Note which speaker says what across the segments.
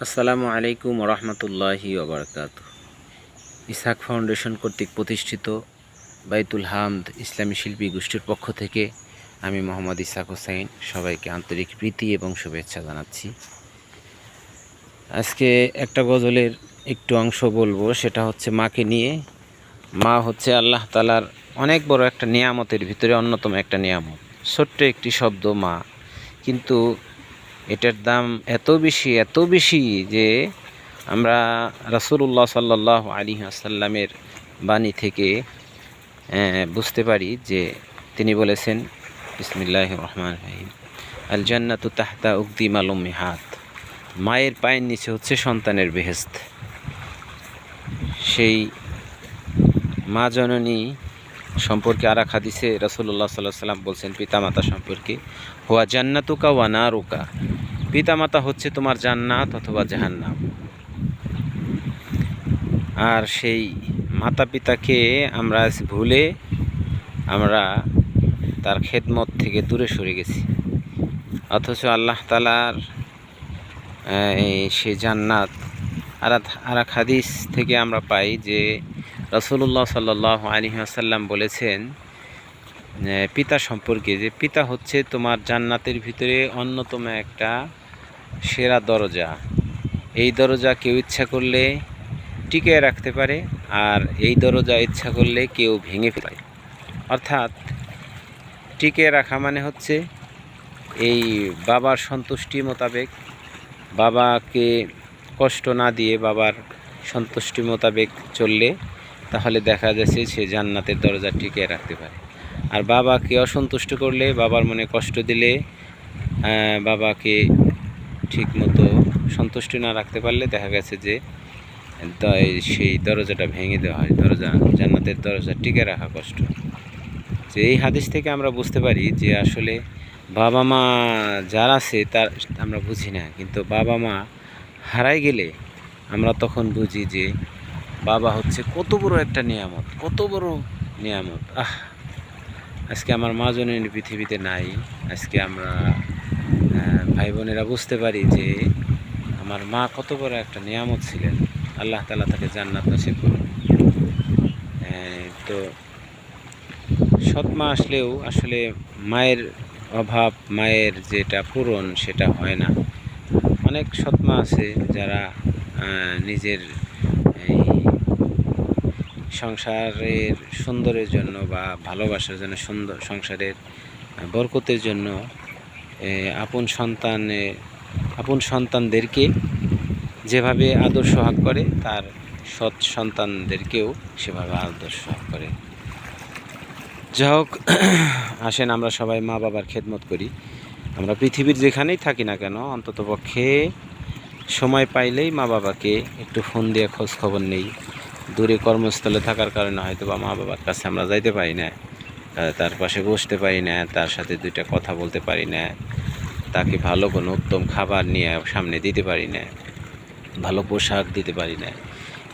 Speaker 1: আসসালামু আলাইকুম রহমতুল্লাহি ওবরকাতুহ। ইসহাক ফাউন্ডেশন কর্তৃক প্রতিষ্ঠিত বাইতুল হামদ ইসলামী শিল্পী গোষ্ঠীর পক্ষ থেকে আমি মোহাম্মদ ইসহাক হোসাইন সবাইকে আন্তরিক প্রীতি এবং শুভেচ্ছা জানাচ্ছি। আজকে একটা গজলের একটু অংশ বলবো, সেটা হচ্ছে মাকে নিয়ে। মা হচ্ছে আল্লাহ তাআলার অনেক বড় একটা নিয়ামতের ভিতরে অন্যতম একটা নিয়ামত। ছোট্ট একটি শব্দ মা, কিন্তু এটার দাম এত বেশি যে আমরা রাসূলুল্লাহ সাল্লাল্লাহু আলাইহি ওয়াসাল্লামের বাণী থেকে বুঝতে পারি যে তিনি বলেছেন, বিসমিল্লাহির রহমানির রহিম, আল জান্নাতু তাহতা উকদিমাল উম্মিহাত। মায়ের পায়ের নিচে হচ্ছে সন্তানের বেহেশত। সেই মা জননী সম্পর্কে আর এক হাদিসে রাসূলুল্লাহ সাল্লাল্লাহু আলাইহি ওয়াসাল্লাম বলছেন পিতামাতা সম্পর্কে, হুয়া জান্নাতুকা ওয়া নারুকা। পিতামাতা হচ্ছে তোমার জান্নাত অথবা জাহান্নাম। আর সেই মাতা পিতাকে আমরা ভুলে আমরা তার খেদমত থেকে দূরে সরে গেছি, অথচ আল্লাহ তাআলার সেই জান্নাত আর এক হাদিস থেকে আমরা পাই যে রাসূলুল্লাহ সাল্লাল্লাহু আলাইহি ওয়াসাল্লাম বলেছেন পিতা সম্পর্কে, যে পিতা হচ্ছে তোমার জান্নাতের ভিতরে অন্যতম একটা সেরা দরজা। এই দরজা কেউ ইচ্ছা করলে টিকিয়ে রাখতে পারে, আর এই দরজা ইচ্ছা করলে কেউ ভেঙে ফেলে। অর্থাৎ টিকিয়ে রাখা মানে হচ্ছে এই বাবার সন্তুষ্টি মোতাবেক, বাবাকে কষ্ট না দিয়ে বাবার সন্তুষ্টি মোতাবেক চললে তাহলে দেখা যাচ্ছে সে জান্নাতের দরজা টিকিয়ে রাখতে পারে। আর বাবাকে অসন্তুষ্ট করলে, বাবার মনে কষ্ট দিলে, বাবাকে ঠিকমতো সন্তুষ্টি না রাখতে পারলে দেখা গেছে যে সেই দরজাটা ভেঙে দেওয়া হয়। জান্নাতের দরজা টিকে রাখা কষ্ট। যে এই হাদিস থেকে আমরা বুঝতে পারি যে আসলে বাবা মা যারা আছে তার আমরা বুঝি না, কিন্তু বাবা মা হারাই গেলে আমরা তখন বুঝি যে বাবা হচ্ছে কত বড় একটা নিয়ামত, কত বড় নিয়ামত। আজকে আমার মা জননী পৃথিবীতে নাই। আজকে আমরা ভাই বোনেরা বুঝতে পারি যে আমার মা কত বড় একটা নিয়ামত ছিলেন। আল্লাহ তাআলা তাকে জান্নাত নসিব করুন। তো সৎ মা আসলেও আসলে মায়ের অভাব, মায়ের যেটা পূরণ সেটা হয় না। অনেক সৎ মা আছে যারা নিজের এই সংসারের সুন্দরের জন্য বা ভালোবাসার জন্য, সুন্দর সংসারের বরকতের জন্য আপন সন্তানদেরকে যেভাবে আদর সোহাগ করে, তার সৎ সন্তানদেরকেও সেভাবে আদর সোহাগ করে। যাই হোক, আসেন আমরা সবাই মা বাবার খেদমত করি। আমরা পৃথিবীর যেখানেই থাকি না কেন, অন্ততপক্ষে সময় পাইলেই মা বাবাকে একটু ফোন দিয়ে খোঁজ খবর নেই। দূরে কর্মস্থলে থাকার কারণে হয়তো বা মা বাবার কাছে আমরা যাইতে পারি না, তার পাশে বসতে পারি না, তার সাথে দুইটা কথা বলতে পারি না, তাকে ভালো কোনো উত্তম খাবার নিয়ে সামনে দিতে পারি না, ভালো পোশাক দিতে পারি না।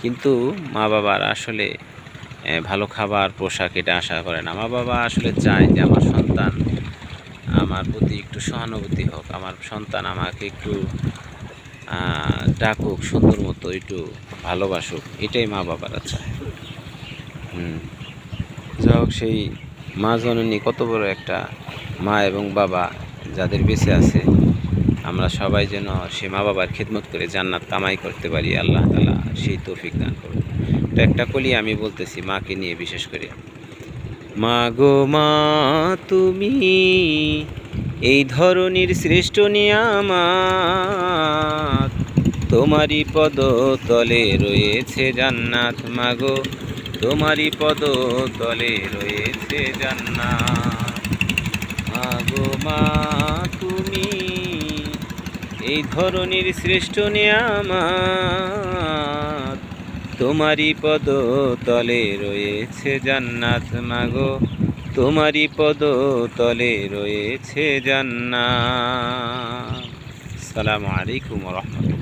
Speaker 1: কিন্তু মা বাবার আসলে ভালো খাবার পোশাক এটা আশা করে না। মা বাবা আসলে চায় যে আমার সন্তান আমার প্রতি একটু সহানুভূতি হোক, আমার সন্তান আমাকে একটু ডাকুক, সুন্দর মতো একটু ভালোবাসুক, এটাই মা বাবারা চায়। যাই হোক, সেই মা জননী কত বড় একটা মা এবং বাবা যাদের বেঁচে আছে, আমরা সবাই যেন সে মা বাবার খেদমত করে জান্নাত কামাই করতে পারি। আল্লাহ তাআলা সেই তৌফিক দান করুন। তো একটা কলি আমি বলতেছি মাকে নিয়ে, বিশেষ করে, মা গো মা তুমি এই ধরনীর শ্রেষ্ঠ নিয়ামত, তোমারই পদ তলে রয়েছে জান্নাত। মা গো তোমারই পদ তলে রয়েছে জান্নাত। মা গো মা তুমি এই ধরনীর শ্রেষ্ঠ নিয়ামত, তোমারই পদ তলে রয়েছে জান্নাত। মা গো তোমারই পদ তলে রয়েছে জান্নাত। আসসালামু আলাইকুম ওয়া রাহমাতুল্লাহ।